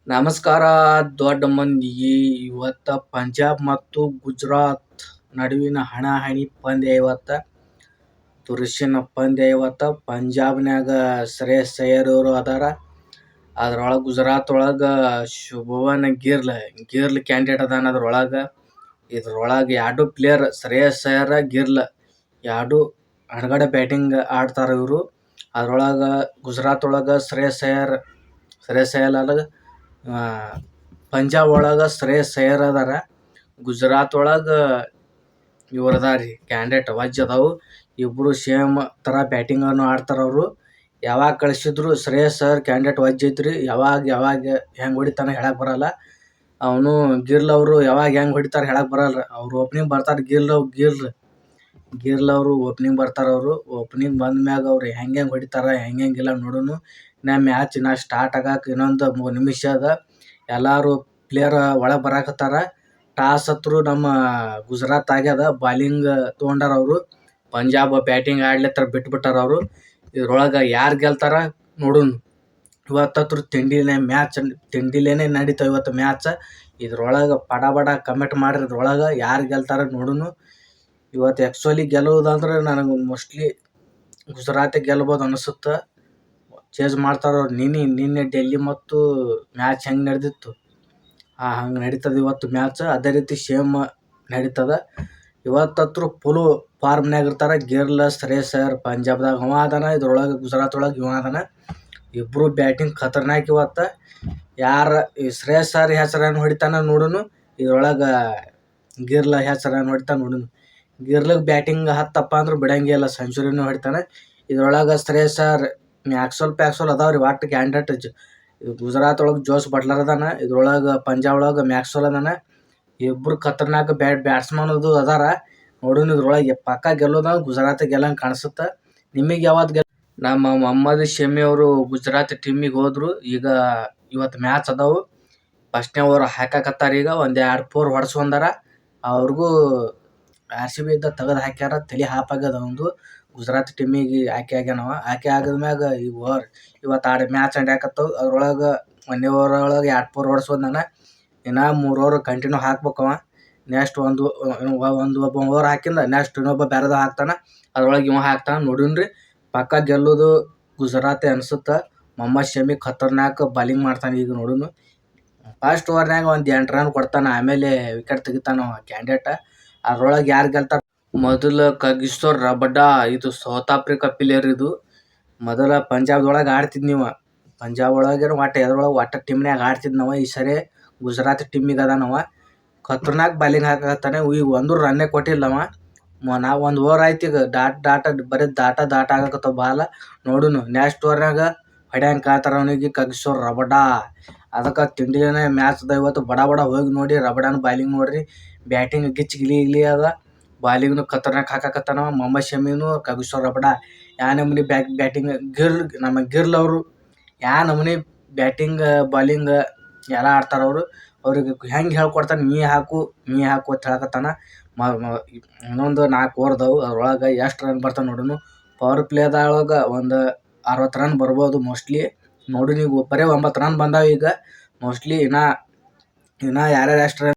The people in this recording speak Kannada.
ನಮಸ್ಕಾರ ದೊಡ್ಡ ಮಂದಿಗೆ. ಇವತ್ತ ಪಂಜಾಬ್ ಮತ್ತು ಗುಜರಾತ್ ನಡುವಿನ ಹಣಾಹಣಿ ಪಂದ್ಯ ಇವತ್ತ. ತುರುಸಿನ ಪಂದ್ಯ ಇವತ್ತ. ಪಂಜಾಬ್ನ್ಯಾಗ ಶ್ರೇಯಸ್ ಅಯ್ಯರ್ ಅವರು ಅದಾರ. ಅದ್ರೊಳಗೆ ಗುಜರಾತ್ ಒಳಗೆ ಶುಭಮನ್ ಗಿಲ್ ಕ್ಯಾಂಡಿಡೇಟ್ ಅದಾನ ಅದ್ರೊಳಗೆ. ಇದ್ರೊಳಗೆ ಎರಡು ಪ್ಲೇಯರ್ ಶ್ರೇಯಸ್ ಅಯ್ಯರ್ ಗಿಲ್ ಎರಡು ಹಣಗಡೆ ಬ್ಯಾಟಿಂಗ್ ಆಡ್ತಾರ ಇವರು. ಅದ್ರೊಳಗೆ ಗುಜರಾತ್ ಒಳಗೆ ಶ್ರೇಯಸ್ ಅಯ್ಯರ್ ಅಲ್ಲ, ಪಂಜಾಬ್ ಒಳಗೆ ಶ್ರೇಯಸ್ ಅಯ್ಯರ್ ಅದಾರ. ಗುಜರಾತ್ ಒಳಗೆ ಇವ್ರು ಅದಾರಿ ಕ್ಯಾಂಡಿಡೇಟ್ ವಜ್ ಅದಾವು. ಇಬ್ಬರು ಸೇಮ್ ಥರ ಬ್ಯಾಟಿಂಗನ್ನು ಆಡ್ತಾರ ಅವರು. ಯಾವಾಗ ಕಳಿಸಿದ್ರು ಶ್ರೇಯಸ್ ಅಯ್ಯರ್ ಕ್ಯಾಂಡಿಡೇಟ್ ವಜ್ ಐತ್ರಿ. ಯಾವಾಗ ಹೆಂಗೆ ಹೊಡಿತಾನೆ ಹೇಳಕ್ಕೆ ಬರಲ್ಲ. ಅವನು ಗಿಲ್ ಅವರು ಯಾವಾಗ ಹೆಂಗೆ ಹೊಡಿತಾರೆ ಹೇಳಕ್ಕೆ ಬರಲ್ಲ. ಅವ್ರು ಓಪನಿಂಗ್ ಬರ್ತಾರೆ. ಗಿಲ್ ಅವರು ಓಪನಿಂಗ್ ಬರ್ತಾರೆ. ಓಪನಿಂಗ್ ಬಂದ ಮ್ಯಾಗ ಅವ್ರು ಹೆಂಗೆ ಹೊಡಿತಾರೆ ಹೆಂಗೆಲ್ಲ ನೋಡೋನು. ಮ್ಯಾಚ್ ಸ್ಟಾರ್ಟ್ ಆಗಕ್ಕೆ ಇನ್ನೊಂದು 3 ನಿಮಿಷ ಅದ. ಎಲ್ಲರೂ ಪ್ಲೇಯರ್ ಒಳಗೆ ಬರಾಕತ್ತಾರ. ಟಾಸ್ ಹತ್ರು ನಮ್ಮ ಗುಜರಾತ್ ಆಗ್ಯದ. ಬಾಲಿಂಗ್ ತೊಗೊಂಡಾರ ಅವರು. ಪಂಜಾಬ್ ಬ್ಯಾಟಿಂಗ್ ಆಡ್ಲತ್ತಾರ, ಬಿಟ್ಬಿಟ್ಟಾರ ಅವರು. ಇದ್ರೊಳಗೆ ಯಾರು ಗೆಲ್ತಾರ ನೋಡೋಣ. ಇವತ್ತತ್ರ ತಿಂಡಿಲೇನೆ ನಡೀತಾವ ಇವತ್ತು ಮ್ಯಾಚ್. ಇದ್ರೊಳಗೆ ಬಡ ಕಮೆಂಟ್ ಮಾಡ್ರಿ. ಇದ್ರೊಳಗೆ ಯಾರು ಗೆಲ್ತಾರ ನೋಡೋಣ. ಇವತ್ತು ಆ್ಯಕ್ಚುಲಿ ಗೆಲ್ಲುವುದಂದ್ರೆ ನನಗೆ ಮೋಸ್ಟ್ಲಿ ಗುಜರಾತೆ ಗೆಲ್ಬೋದು ಅನಿಸುತ್ತೆ. ಚೇಂಜ್ ಮಾಡ್ತಾರ ಅವ್ರು. ನಿನ್ನೆ ಡೆಲ್ಲಿ ಮತ್ತು ಮ್ಯಾಚ್ ಹೆಂಗೆ ನಡೆದಿತ್ತು ಹಂಗೆ ನಡೀತದೆ ಇವತ್ತು ಮ್ಯಾಚ್. ಅದೇ ರೀತಿ ಸೇಮ್ ನಡೀತದೆ. ಇವತ್ತತ್ರ ಫುಲ್ ಫಾರ್ಮ್ನಾಗ ಇರ್ತಾರೆ. ಗಿಲ್ ಶ್ರೇಯಸ್ ಅಯ್ಯರ್ ಪಂಜಾಬ್ದಾಗ ಅವ ಅದಾನ. ಇದ್ರೊಳಗೆ ಗುಜರಾತ್ ಒಳಗೆ ಇವ ಅದಾನ. ಇಬ್ಬರು ಬ್ಯಾಟಿಂಗ್ ಖತರ್ನಾಕ್ ಇವತ್ತು. ಈ ಶ್ರೇಯಸ್ ಅಯ್ಯರ್ ಹೆಸರು ರನ್ ಹೊಡಿತಾನ ನೋಡೋಣ. ಇದ್ರೊಳಗೆ ಗಿಲ್ ಹೆಸರು ರನ್ ಹೊಡಿತಾನೆ ನೋಡೋಣ. ಗಿರ್ಲಿಗೆ ಬ್ಯಾಟಿಂಗ್ ಹತ್ತಪ್ಪ ಅಂದ್ರೆ ಬಿಡಂಗಿಲ್ಲ, ಸೆಂಚುರಿನೂ ಹೊಡಿತಾನೆ. ಇದ್ರೊಳಗೆ ಶ್ರೇಯಸ್ ಅಯ್ಯರ್ ಮ್ಯಾಕ್ಸ್ವೆಲ್ ಅದಾವ್ರಿ ಒಟ್ಟು ಕ್ಯಾಂಡಿಡೇಟ್. ಗುಜರಾತ್ ಒಳಗೆ ಜೋಸ್ ಬಟ್ಲರ್ ಅದಾನ. ಇದ್ರೊಳಗೆ ಪಂಜಾಬ್ ಒಳಗೆ ಮ್ಯಾಕ್ಸ್ವೆಲ್ ಅದಾನ. ಇಬ್ಬರು ಖತರ್ನಾಕ್ ಬ್ಯಾಟ್ಸ್ಮನ್ ಅದಾರ ನೋಡೋಣ. ಇದ್ರೊಳಗೆ ಪಕ್ಕ ಗೆಲ್ಲೋದ ಗುಜರಾತ್ ಗೆಲ್ಲಂಗೆ ಕಾಣಿಸುತ್ತೆ. ನಿಮಗೆ ಯಾವತ್ತು ನಮ್ಮ ಮೊಹಮ್ಮದ್ ಶಮಿ ಅವರು ಗುಜರಾತ್ ಟೀಮಿಗೆ ಹೋದ್ರು. ಈಗ ಇವತ್ತು ಮ್ಯಾಚ್ ಅದಾವು. ಫಸ್ಟ್ನೇ ಓವರ್ ಹಾಕಾಕತ್ತಾರ. ಈಗ 1-2 4 ಹೊಡ್ಸ್ಕೊಂಡಾರ. ಅವ್ರಿಗೂ RCB ತೆಗೆದು ಹಾಕ್ಯಾರ. ತಲೆ ಹಾಪಾಗ್ಯದ ಒಂದು. ಗುಜರಾತ್ ಟೀಮಿಗೆ ಆಯ್ಕೆ ಆಗ್ಯಾನವ. ಆಯ್ಕೆ ಆಗಿದ್ಮ್ಯಾಗ ಇವತ್ತು 2 ಮ್ಯಾಚ್ ನಡೆಯಾಕತ್ತವು. ಅದ್ರೊಳಗೆ 1ನೇ ಓವರ್ ಒಳಗೆ 2 4 ಹೊಡ್ಸ್ಕೊಂಡಾನ. ಇನ್ನು 3 ಓವರ್ ಕಂಟಿನ್ಯೂ ಹಾಕ್ಬೇಕವ. ನೆಕ್ಸ್ಟ್ ಒಬ್ಬ ಓವರ್ ಹಾಕಿಂದ ನೆಕ್ಸ್ಟ್ ಇನ್ನೊಬ್ಬ ಬೇರೆದವ ಹಾಕ್ತಾನೆ. ಅದ್ರೊಳಗೆ ಇವ ಹಾಕ್ತಾನೆ ನೋಡೋಣ್ರಿ. ಪಕ್ಕ ಗೆಲ್ಲೋದು ಗುಜರಾತೆ ಅನಿಸುತ್ತೆ. ಮೊಹಮ್ಮದ್ ಶಮಿ ಖತರ್ನಾಕ್ ಬಾಲಿಂಗ್ ಮಾಡ್ತಾನೆ ಈಗ ನೋಡೋಣ. ಫಸ್ಟ್ ಓವರ್ನಾಗ 8 ರನ್ ಕೊಡ್ತಾನೆ. ಆಮೇಲೆ ವಿಕೆಟ್ ತೆಗಿತಾನ ಕ್ಯಾಂಡಿಡೇಟ್. ಅದ್ರೊಳಗೆ ಯಾರು ಗೆಲ್ತಾರೆ ಮೊದಲು ಕಗಿಸೋ ರಬಡ. ಇದು ಸೌತ್ ಆಫ್ರಿಕಾ ಪ್ಲೇಯರ್. ಇದು ಮೊದಲ ಪಂಜಾಬ್ದೊಳಗೆ ಆಡ್ತಿದ್ನಿವ. ಪಂಜಾಬ್ ಒಳಗೆ ಒಟ್ಟ ಟೀಮ್ನಾಗ ಆಡ್ತಿದ್ನವ. ಈ ಸರಿ ಗುಜರಾತ್ ಟೀಮಿಗೆ ಅದಾನವ. ಖತರ್ನಾಕ್ ಬಾಲಿಂಗ್ ಹಾಕತ್ತಾನೆ. ಈಗ 1 ರನ್ನೇ ಕೊಟ್ಟಿಲ್ಲವ. ನಾವು 1 ಓವರ್ ಆಯ್ತು. ಈಗ ಬರೀ ದಾಟ ಆಗಕತ್ತವ ಬಾಲ ನೋಡೋಣ. ನೆಕ್ಸ್ಟ್ ಓವರ್ನಾಗ ಹೊಡ್ಯಾಂಗೆ ಕಾಯ್ತಾರ ಅವನಿಗೆ ಕಗಿಸೋ ರಬಡ. ಅದಕ್ಕೆ ತಿಂಡಿಲೇನೆ ಮ್ಯಾಚ್ ಅದ ಇವತ್ತು. ಬಡ ಹೋಗಿ ನೋಡಿ ರಬಡನ ಬಾಲಿಂಗ್ ನೋಡ್ರಿ. ಬ್ಯಾಟಿಂಗ್ ಗಿಲಿ ಅದ. ಬಾಲಿಂಗ್ನು ಖತರ್ನಾಕ್ ಹಾಕಾಕತ್ತಾನವ ಮೊಹಮ್ಮದ್ ಶಮಿನು ಕಗಿಸೋ ರಬಡ. ಯಾ ನಮೂನಿ ಬ್ಯಾಟಿಂಗ್ ನಮ್ಮ ಗಿಲ್ ಅವರು ನಮೂನಿ ಬ್ಯಾಟಿಂಗ್ ಬಾಲಿಂಗ್ ಎಲ್ಲ ಆಡ್ತಾರ ಅವರು. ಅವ್ರಿಗೆ ಹೆಂಗೆ ಹೇಳ್ಕೊಡ್ತಾನೆ ನೀ ಹಾಕು ಅಂತ ಹೇಳಕತ್ತಾನ. ಇನ್ನೊಂದು 4 ಓವರ್ ಅದಾವು. ಅದ್ರೊಳಗೆ ಎಷ್ಟು ರನ್ ಬರ್ತಾವೆ ನೋಡೋಣ. ಪವರ್ ಪ್ಲೇದೊಳಗೆ ಒಂದು 60 ರನ್ ಬರ್ಬೋದು ಮೋಸ್ಟ್ಲಿ. ನೋಡು ನೀವು ಬರೀ 9 ರನ್ ಬಂದಾವ ಈಗ. ಮೋಸ್ಟ್ಲಿ ಇನ್ನು ಯಾರ್ಯಾರು ಎಷ್ಟು ರನ್